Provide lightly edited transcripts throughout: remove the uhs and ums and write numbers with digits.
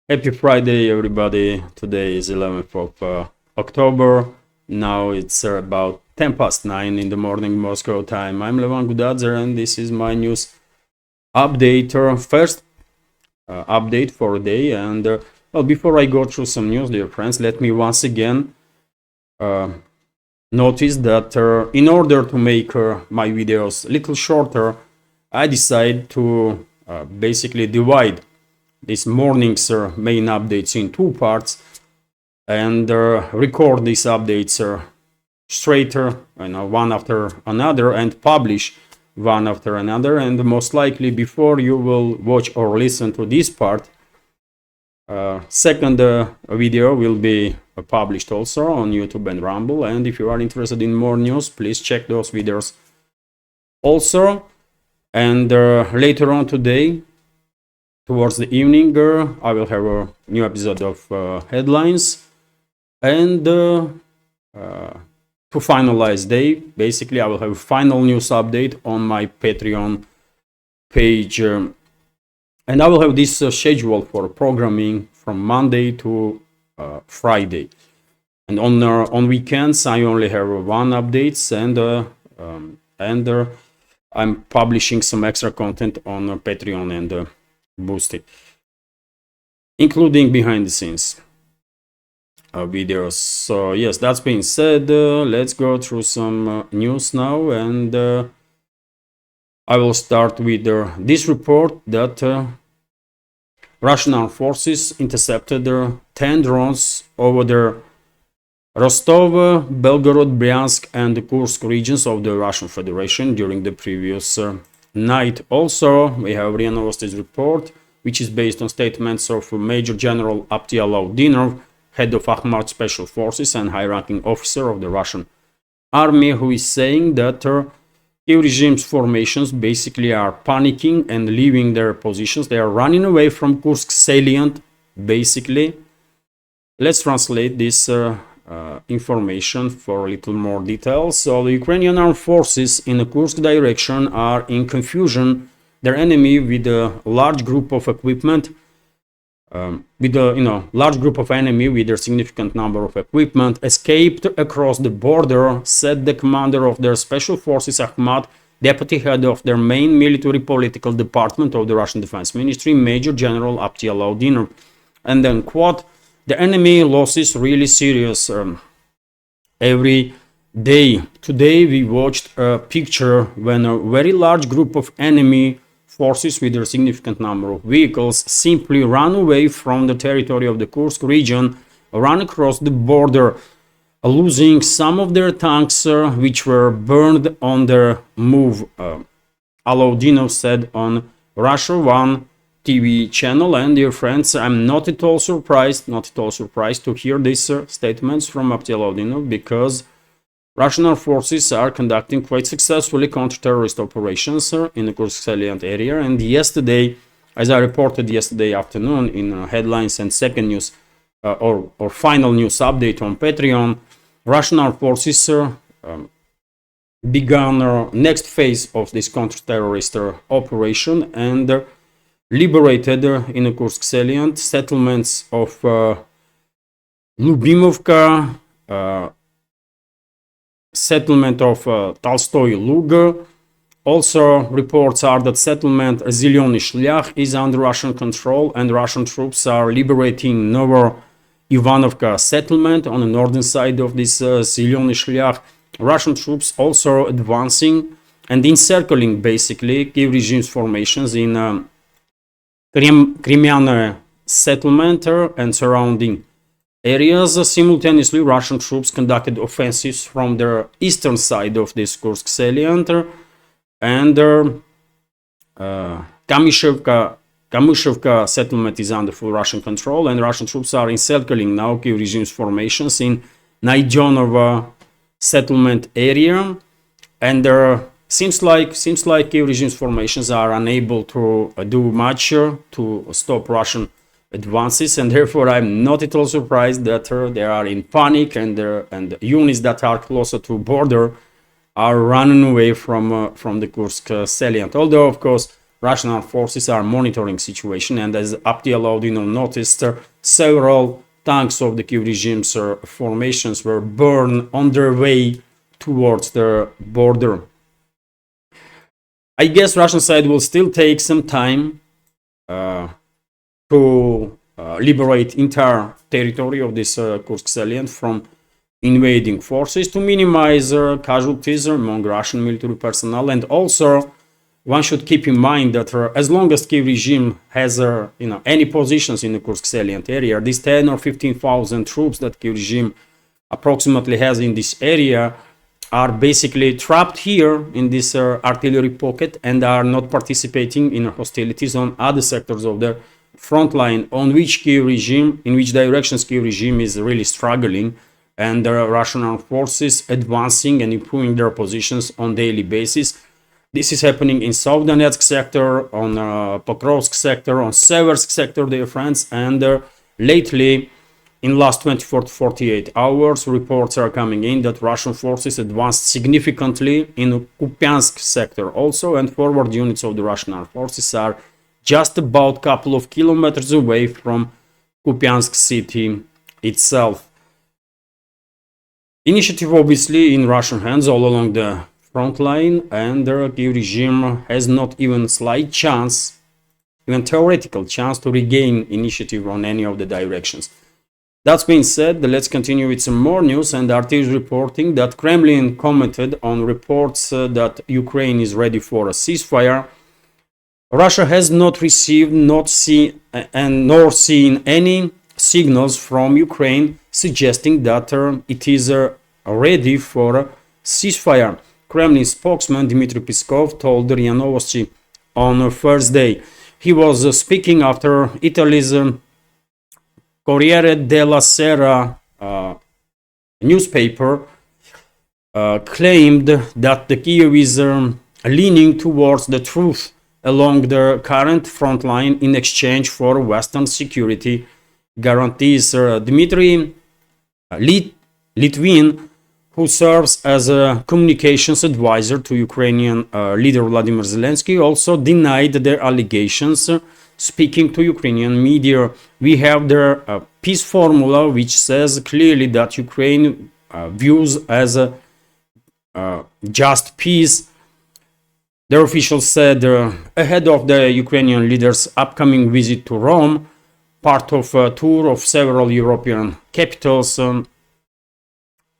Happy Friday, everybody. Today is 11th of October. Now it's about 10 past 9 in the morning Moscow time. I'm Levan Gudadzer and this is my news update, first update for the day. And well, before I go through some news, dear friends, let me once again notice that in order to make my videos a little shorter, I decided to basically divide this morning's main updates in two parts and record these updates straight, one after another, and publish one after another. And most likely before you will watch or listen to this part, second video will be published also on YouTube and Rumble. And if you are interested in more news, please check those videos also. And later on today, towards the evening, I will have a new episode of headlines. And to finalize day, basically I will have a final news update on my Patreon page. And I will have this schedule for programming from Monday to Friday. And on weekends, I only have one updates, and I'm publishing some extra content on Patreon and Boosted, including behind the scenes videos. So yes, that's being said, let's go through some news now, and I will start with this report that Russian armed forces intercepted 10 drones over the Rostov, Belgorod, Bryansk and the Kursk regions of the Russian Federation during the previous night. Also, we have RIA Novosti's report, which is based on statements of Major General Abdialov, head of Akhmat Special Forces and high-ranking officer of the Russian army, who is saying that Kiev regime's formations basically are panicking and leaving their positions. They are running away from Kursk salient, basically. Let's translate this information for a little more details. So the Ukrainian armed forces in the Kursk direction are in confusion. Their enemy with a large group of equipment, large group of enemy with a significant number of equipment escaped across the border, said the commander of their special forces, Akhmat, deputy head of their main military political department of the Russian Defense Ministry, Major General Abdialov. And then, quote, the enemy losses really serious every day. Today we watched a picture when a very large group of enemy forces with a significant number of vehicles simply ran away from the territory of the Kursk region, ran across the border, losing some of their tanks which were burned on their move, Alaudinov said on Russia 1 TV channel. And dear friends, I'm not at all surprised to hear these statements from Abdialov, because Russian armed forces are conducting quite successfully counter-terrorist operations in the Kursk salient area. And yesterday, as I reported yesterday afternoon in headlines and second news or final news update on Patreon, Russian armed forces began next phase of this counter-terrorist operation and liberated in the Kursk salient settlements of Lubimovka, settlement of Tolstoy Lug. Also, reports are that settlement Zelyony Shlях is under Russian control, and Russian troops are liberating Novo Ivanovka settlement on the northern side of this Zelyony Shlях. Russian troops also advancing and encircling basically Kiev regime's formations in Crimean settlement and surrounding areas. Simultaneously, Russian troops conducted offensives from the eastern side of this Kursk salient, and Kamyshevka settlement is under full Russian control, and Russian troops are encircling now Kiev regime's formations in Naidyonova settlement area. And seems like Kiev regime's formations are unable to do much to stop Russian advances, and therefore I'm not at all surprised that they are in panic, and units that are closer to border are running away from the Kursk salient. Although, of course, Russian armed forces are monitoring situation, and as Abdi Alaudin noticed, several tanks of the Kiev regime's formations were burned on their way towards the border. I guess Russian side will still take some time to liberate entire territory of this Kursk salient from invading forces, to minimize casualties among Russian military personnel. And also one should keep in mind that as long as Kiev regime has any positions in the Kursk salient area, these 10 or 15,000 troops that Kiev regime approximately has in this area are basically trapped here in this artillery pocket and are not participating in hostilities on other sectors of the front line in which directions Kiev regime is really struggling, and the Russian armed forces advancing and improving their positions on daily basis. This is happening in South Donetsk sector, on Pokrovsk sector, on Seversk sector, dear friends, and lately, in last 24 to 48 hours, reports are coming in that Russian forces advanced significantly in Kupiansk sector also, and forward units of the Russian armed forces are just about a couple of kilometers away from Kupiansk city itself. Initiative obviously in Russian hands all along the front line, and the Kiev regime has not even slight chance, even theoretical chance, to regain initiative on any of the directions. That being said, let's continue with some more news, and RT is reporting that Kremlin commented on reports that Ukraine is ready for a ceasefire. Russia has not received, nor seen any signals from Ukraine suggesting that it is ready for a ceasefire. Kremlin spokesman Dmitry Peskov told RIA Novosti on Thursday. He was speaking after Italy's Corriere della Sera newspaper claimed that the Kiev is leaning towards the truth along the current front line in exchange for Western security guarantees. Dmitry Litvin, who serves as a communications advisor to Ukrainian leader Vladimir Zelensky, also denied their allegations. Speaking to Ukrainian media, we have their peace formula, which says clearly that Ukraine views as a just peace. Their officials said ahead of the Ukrainian leader's upcoming visit to Rome, part of a tour of several European capitals.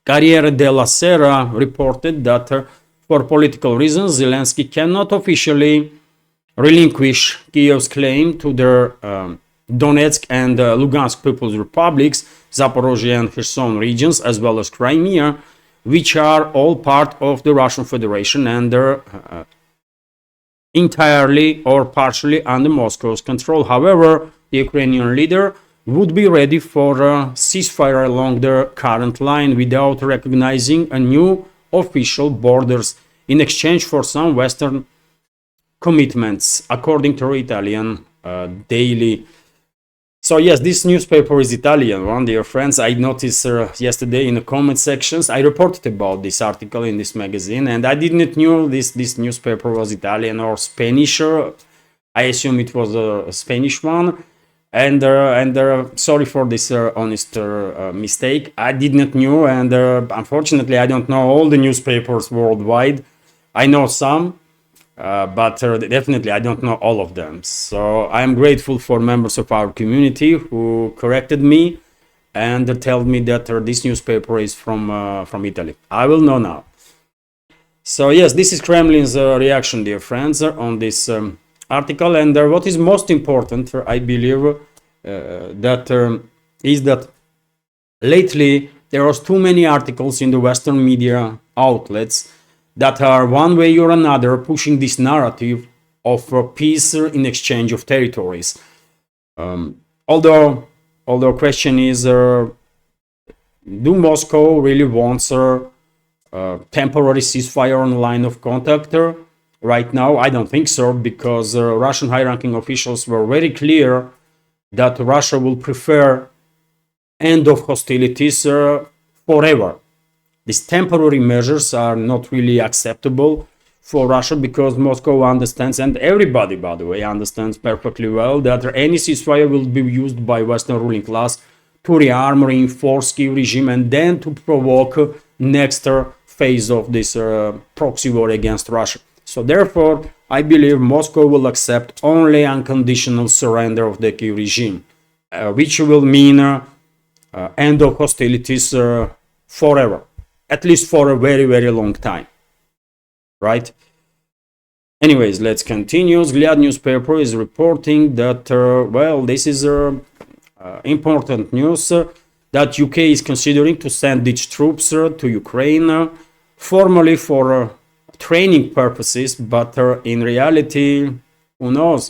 Corriere della Sera reported that for political reasons, Zelensky cannot officially relinquish Kiev's claim to their Donetsk and Lugansk People's Republics, Zaporozhye and Kherson regions, as well as Crimea, which are all part of the Russian Federation and they're entirely or partially under Moscow's control. However, the Ukrainian leader would be ready for a ceasefire along the current line without recognizing a new official borders in exchange for some Western commitments, according to Italian daily. So yes, this newspaper is Italian one, dear friends. I noticed yesterday in the comment sections, I reported about this article in this magazine, and I didn't know this newspaper was Italian or Spanish. I assume it was a Spanish one. And sorry for this honest mistake. I did not know, and unfortunately, I don't know all the newspapers worldwide. I know some, but definitely I don't know all of them. So I am grateful for members of our community who corrected me and told me that this newspaper is from Italy. I will know now. So yes, this is Kremlin's reaction, dear friends, on this article. And what is most important, I believe, is that lately there are too many articles in the Western media outlets that are one way or another pushing this narrative of peace in exchange of territories. Although question is, do Moscow really wants a temporary ceasefire on line of contact? Right now, I don't think so, because Russian high-ranking officials were very clear that Russia will prefer end of hostilities forever. These temporary measures are not really acceptable for Russia, because Moscow understands, and everybody, by the way, understands perfectly well, that any ceasefire will be used by Western ruling class to rearm, reinforce Kyiv regime, and then to provoke next phase of this proxy war against Russia. So therefore, I believe Moscow will accept only unconditional surrender of the Kyiv regime, which will mean end of hostilities forever, at least for a very, very long time. Right? Anyways, let's continue. Zgliad newspaper is reporting that, well, this is important news, that UK is considering to send its troops to Ukraine, formally for training purposes, but in reality, who knows?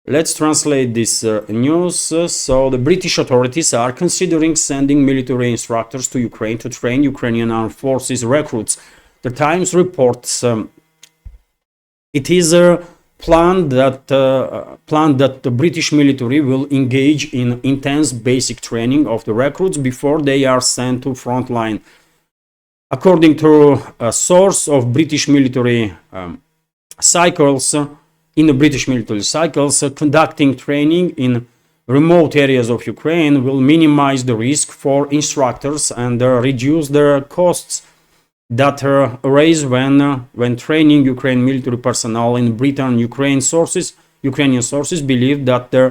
Let's translate this news. So the British authorities are considering sending military instructors to Ukraine to train Ukrainian armed forces recruits. The Times reports it is planned that the British military will engage in intense basic training of the recruits before they are sent to frontline. According to a source of British military cycles, conducting training in remote areas of Ukraine will minimize the risk for instructors and reduce their costs that arise when training Ukraine military personnel in Britain. Ukrainian sources believe that the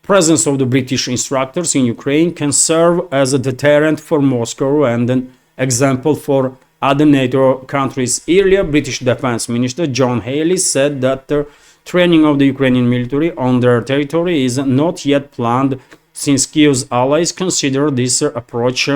presence of the British instructors in Ukraine can serve as a deterrent for Moscow and an example for other NATO countries. Earlier, British Defense Minister John Healey said that the training of the Ukrainian military on their territory is not yet planned, since Kyiv's allies consider this approach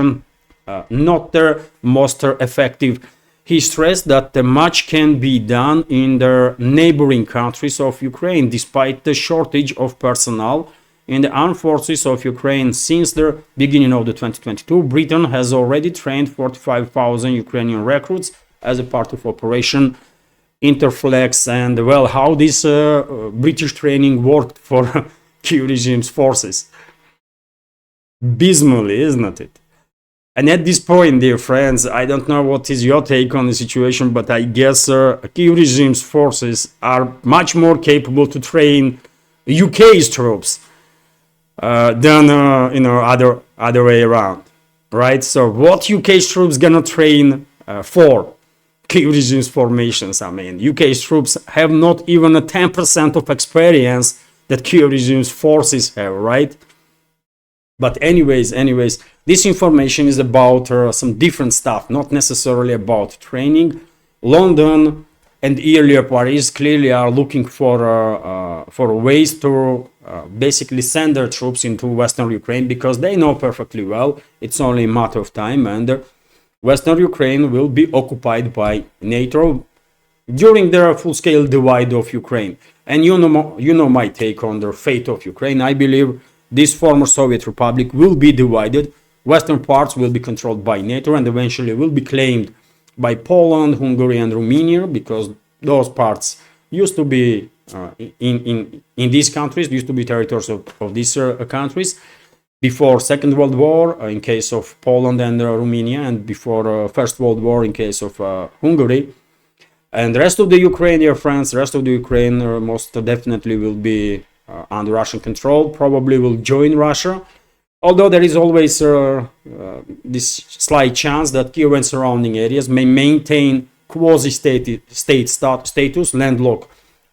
not their most effective. He stressed that much can be done in the neighboring countries of Ukraine, despite the shortage of personnel in the armed forces of Ukraine. Since the beginning of the 2022, Britain has already trained 45,000 Ukrainian recruits as a part of Operation Interflex. And well, how this British training worked for Kyiv regime's forces? Abysmally, isn't it? And at this point, dear friends, I don't know what is your take on the situation, but I guess Kyiv regime's forces are much more capable to train UK's troops than other way around, right? So what UK's troops gonna train for Kyiv regime's formations? I mean, UK's troops have not even a 10% of experience that Kyiv regime's forces have, right? But anyways, this information is about some different stuff, not necessarily about training. London and earlier Paris clearly are looking for ways to basically send their troops into Western Ukraine, because they know perfectly well it's only a matter of time, and Western Ukraine will be occupied by NATO during their full-scale divide of Ukraine. And you know my take on the fate of Ukraine. I believe this former Soviet republic will be divided. Western parts will be controlled by NATO and eventually will be claimed by Poland, Hungary, and Romania, because those parts used to be in these countries, used to be territories of these countries before Second World War, in case of Poland and Romania, and before First World War in case of Hungary. And the rest of the Ukraine, dear friends, the rest of the Ukraine most definitely will be under Russian control, probably will join Russia, although there is always this slight chance that Kyiv and surrounding areas may maintain quasi-state status, landlocked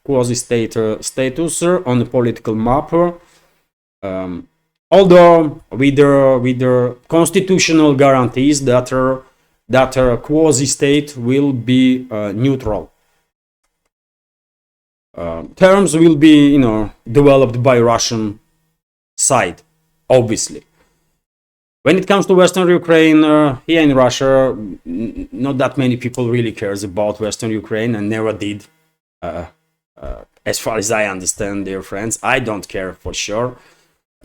quasi-state status on the political map, although with the constitutional guarantees that quasi-state will be neutral. Terms will be, developed by Russian side, obviously. When it comes to Western Ukraine, here in Russia, not that many people really cares about Western Ukraine and never did. As far as I understand, dear friends, I don't care for sure.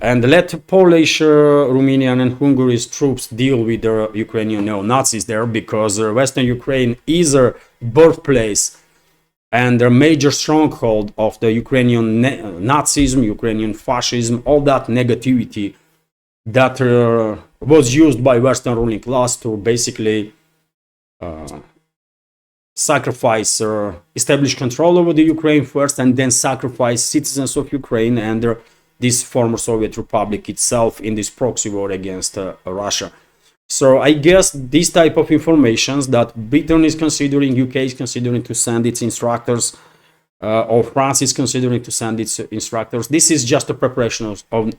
And let Polish, Romanian, and Hungary's troops deal with the Ukrainian neo-Nazis there, because Western Ukraine is a birthplace and a major stronghold of the Ukrainian Nazism, Ukrainian fascism, all that negativity that was used by Western ruling class to basically sacrifice, establish control over the Ukraine first, and then sacrifice citizens of Ukraine and this former Soviet Republic itself in this proxy war against Russia. So I guess this type of information that Britain is considering, UK is considering to send its instructors, or France is considering to send its instructors, this is just a preparation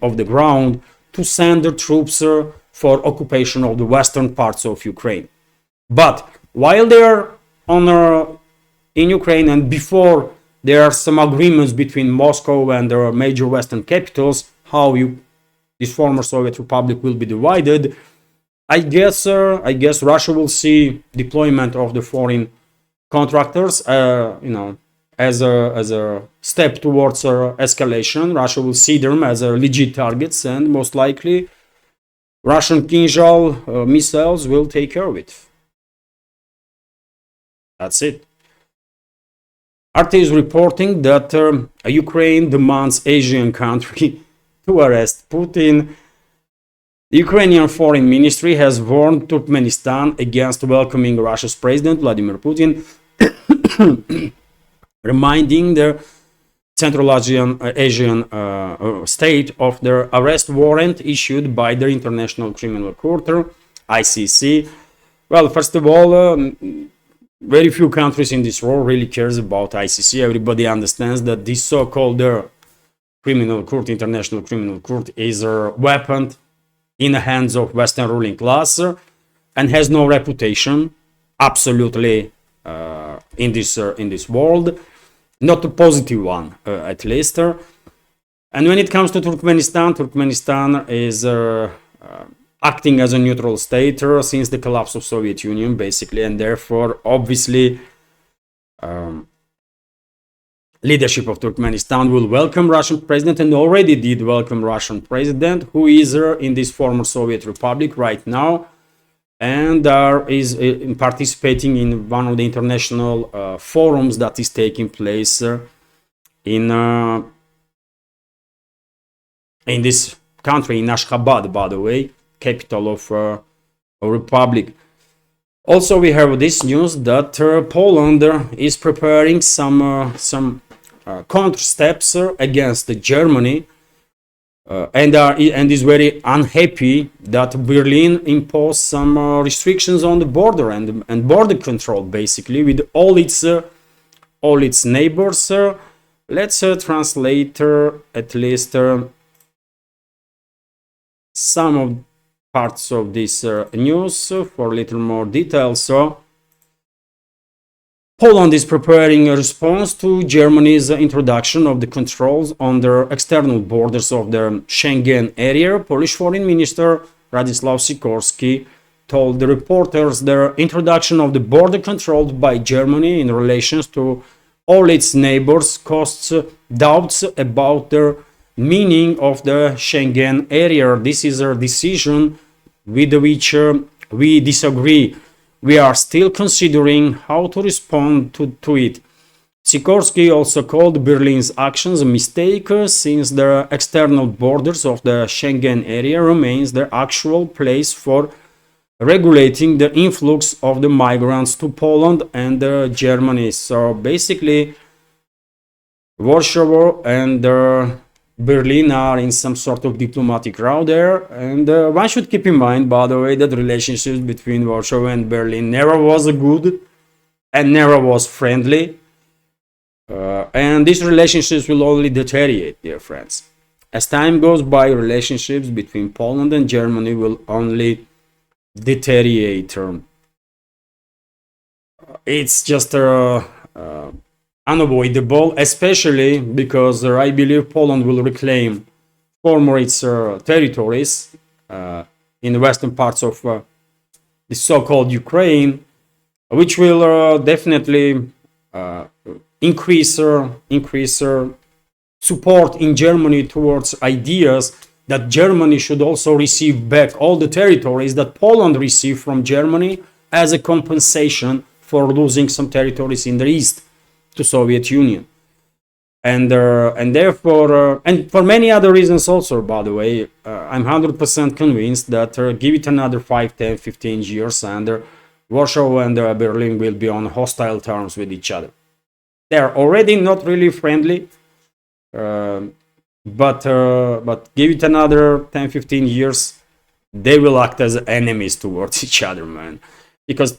of the ground to send the troops for occupation of the western parts of Ukraine. But while they are in Ukraine, and before there are some agreements between Moscow and the major western capitals, how this former Soviet Republic will be divided, I guess Russia will see deployment of the foreign contractors, as a step towards escalation. Russia will see them as legit targets, and most likely Russian Kinzhal missiles will take care of it. That's it. RT is reporting that Ukraine demands Asian country to arrest Putin. The Ukrainian Foreign Ministry has warned Turkmenistan against welcoming Russia's President Vladimir Putin, reminding the Central Asian state of the arrest warrant issued by the International Criminal Court, ICC. Well, first of all, very few countries in this world really cares about ICC. Everybody understands that this so-called criminal court, International Criminal Court, is a weapon in the hands of Western ruling class and has no reputation, absolutely, in this world, not a positive one, at least. And when it comes to Turkmenistan is acting as a neutral state since the collapse of Soviet Union, basically, and therefore, obviously, leadership of Turkmenistan will welcome Russian president, and already did welcome Russian president, who is in this former Soviet Republic right now, and is participating in one of the international forums that is taking place in this country, in Ashgabat, by the way, capital of a republic. Also, we have this news that Poland is preparing some counter steps against Germany, and is very unhappy that Berlin imposed some restrictions on the border and border control, basically, with all its neighbors. Let's translate at least some of parts of this news for a little more detail. So Poland is preparing a response to Germany's introduction of the controls on the external borders of the Schengen area. Polish Foreign Minister Radosław Sikorski told the reporters the introduction of the border controls by Germany in relation to all its neighbors caused doubts about the meaning of the Schengen area. This is a decision with which we disagree. We are still considering how to respond to it. Sikorski also called Berlin's actions a mistake, since the external borders of the Schengen area remains the actual place for regulating the influx of the migrants to Poland and Germany. So basically, Warsaw and Berlin are in some sort of diplomatic row there, and one should keep in mind, by the way, that relationships between Warsaw and Berlin never was good and never was friendly, and these relationships will only deteriorate, dear friends. As time goes by, relationships between Poland and Germany will only deteriorate. It's just unavoidable, especially because I believe Poland will reclaim former its territories in the western parts of the so-called Ukraine, which will definitely increase support in Germany towards ideas that Germany should also receive back all the territories that Poland received from Germany as a compensation for losing some territories in the east to Soviet Union, and therefore and for many other reasons also, by the way, I'm 100% convinced that give it another 5, 10, 15 years and Warsaw and Berlin will be on hostile terms with each other. They're already not really friendly, but give it another 10-15 years, they will act as enemies towards each other, man. Because,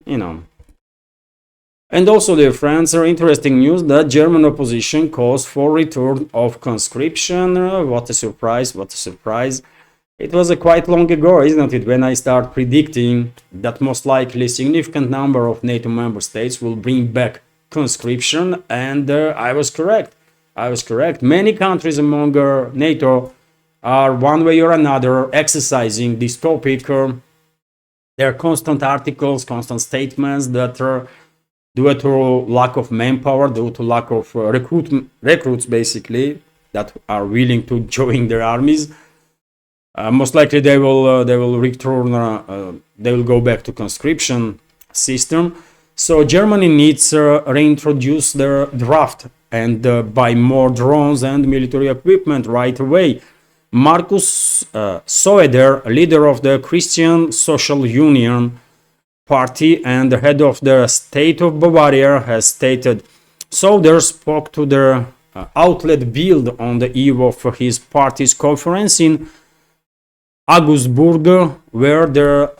you know. And also, dear friends, interesting news that German opposition calls for return of conscription. What a surprise, what a surprise. It was quite long ago, isn't it, when I start predicting that most likely a significant number of NATO member states will bring back conscription, and I was correct. I was correct. Many countries among NATO are one way or another exercising this topic. There are constant articles, constant statements that due to lack of manpower, due to lack of recruits basically, that are willing to join their armies, most likely they will return, they will go back to conscription system. So Germany needs to reintroduce their draft and buy more drones and military equipment right away. Markus Soeder, leader of the Christian Social Union Party and the head of the state of Bavaria, has stated. Soeder spoke to the outlet Bild on the eve of his party's conference in Augsburg, where the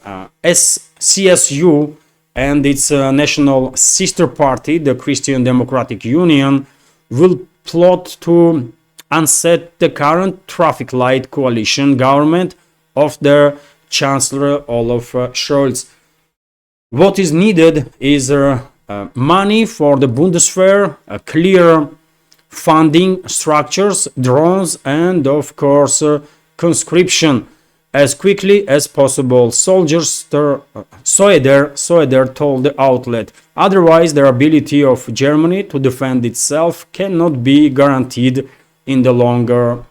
CSU and its national sister party, the Christian Democratic Union, will plot to unseat the current traffic light coalition government of the Chancellor Olaf Scholz. What is needed is money for the Bundeswehr, clear funding structures, drones, and of course conscription as quickly as possible. Soldiers, Soeder told the outlet. Otherwise, the ability of Germany to defend itself cannot be guaranteed in the longer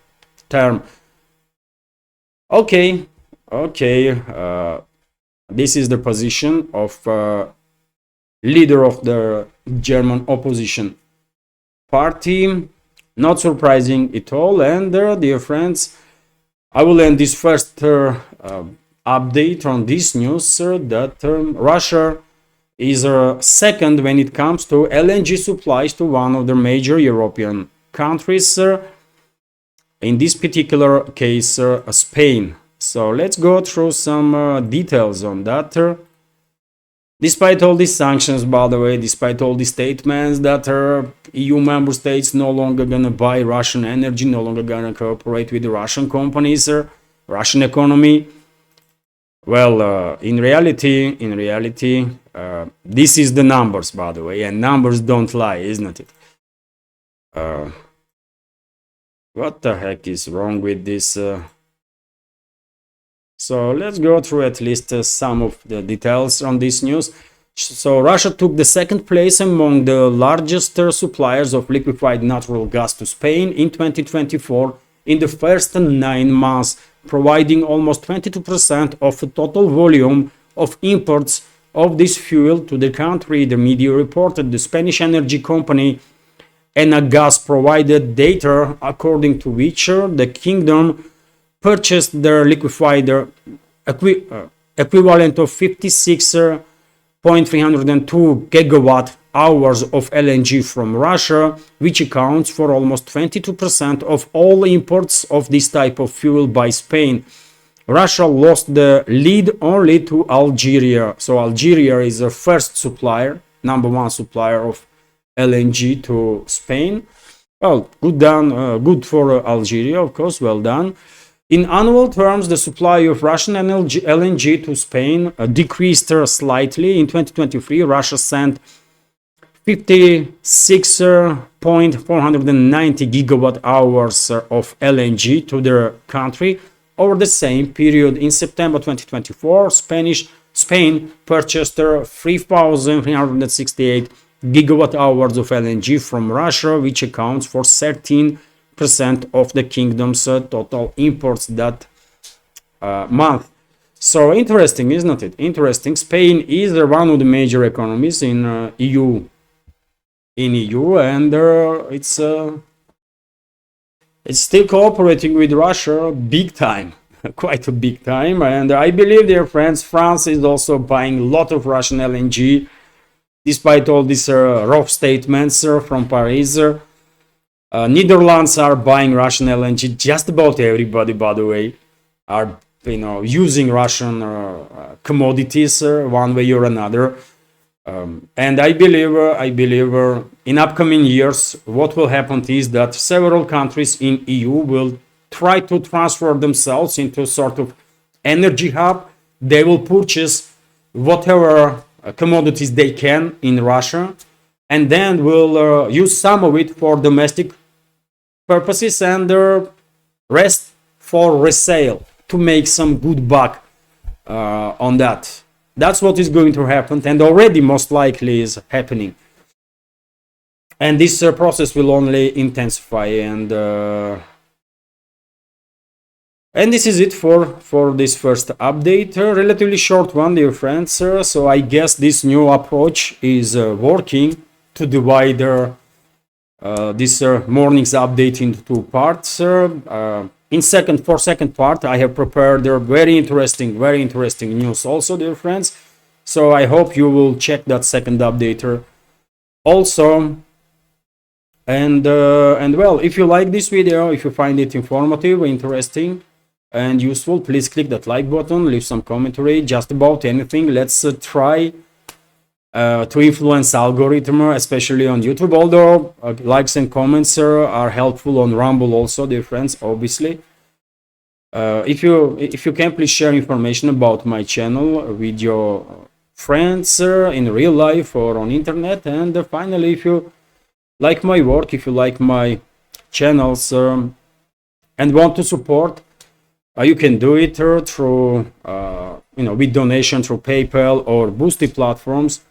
term. Okay. This is the position of leader of the German opposition party. Not surprising at all. And dear friends, I will end this first update on this news that Russia is second when it comes to LNG supplies to one of the major European countries, in this particular case Spain. So let's go through some details on that. Despite all these sanctions, by the way, despite all these statements that EU member states no longer gonna buy Russian energy, no longer gonna cooperate with the Russian companies, Russian economy. Well, in reality, this is the numbers, by the way, and numbers don't lie, isn't it? What the heck is wrong with this? So let's go through at least some of the details on this news. So Russia took the second place among the largest suppliers of liquefied natural gas to Spain in 2024 in the first 9 months, providing almost 22% of the total volume of imports of this fuel to the country, the media reported. The Spanish energy company Enagas provided data according to which the kingdom purchased their liquefied equivalent of 56.302 gigawatt hours of LNG from Russia, which accounts for almost 22% of all imports of this type of fuel by Spain. Russia lost the lead only to Algeria. So Algeria is the first supplier, number one supplier of LNG to Spain. Well, good for Algeria, of course, well done. In annual terms, the supply of Russian LNG to Spain decreased slightly. In 2023, Russia sent 56.490 gigawatt hours of LNG to their country. Over the same period, in September 2024, Spain purchased 3,368 gigawatt hours of LNG from Russia, which accounts for 13% of the kingdom's total imports that month. So interesting, isn't it? Interesting. Spain is one of the major economies in EU, and it's still cooperating with Russia big time. quite a big time. And I believe, dear friends, France is also buying a lot of Russian LNG, despite all these rough statements from Paris. Netherlands are buying Russian LNG. Just about everybody, by the way, are using Russian commodities one way or another. And I believe in upcoming years, what will happen is that several countries in EU will try to transfer themselves into a sort of energy hub. They will purchase whatever commodities they can in Russia, and then will use some of it for domestic purposes and the rest for resale to make some good buck on that. That's what is going to happen, and already most likely is happening. And this process will only intensify. And this is it for this first update. Relatively short one, dear friends. So I guess this new approach is working to divide this morning's update into two parts. For second part, I have prepared very interesting news also, dear friends. So I hope you will check that second update also. And well, if you like this video, if you find it informative, interesting, and useful, please click that like button, leave some commentary just about anything. Let's try to influence algorithm, especially on YouTube, although likes and comments are helpful on Rumble also, dear friends, obviously. If you can, please share information about my channel with your friends in real life or on internet. And finally, if you like my work, if you like my channels and want to support, you can do it through with donation through PayPal or Boosty platforms,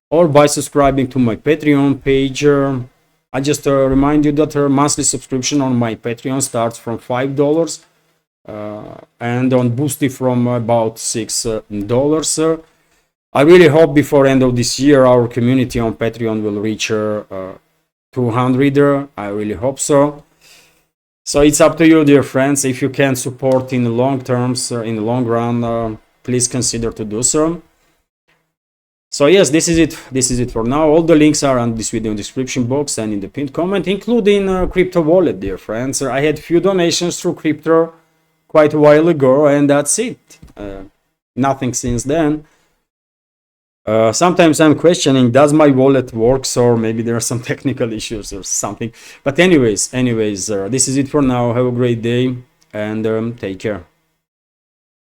or by subscribing to my Patreon page. I just remind you that monthly subscription on my Patreon starts from $5 and on Boosty from about $6. I really hope before end of this year our community on Patreon will reach 200. I really hope so. So it's up to you, dear friends. If you can support in the long terms, in the long run, please consider to do so. So yes, this is it. This is it for now. All the links are on this video description box and in the pinned comment, including crypto wallet, dear friends. I had few donations through crypto quite a while ago, and that's it. Nothing since then. Sometimes I'm questioning, does my wallet works, or maybe there are some technical issues or something. But anyways, this is it for now. Have a great day and take care.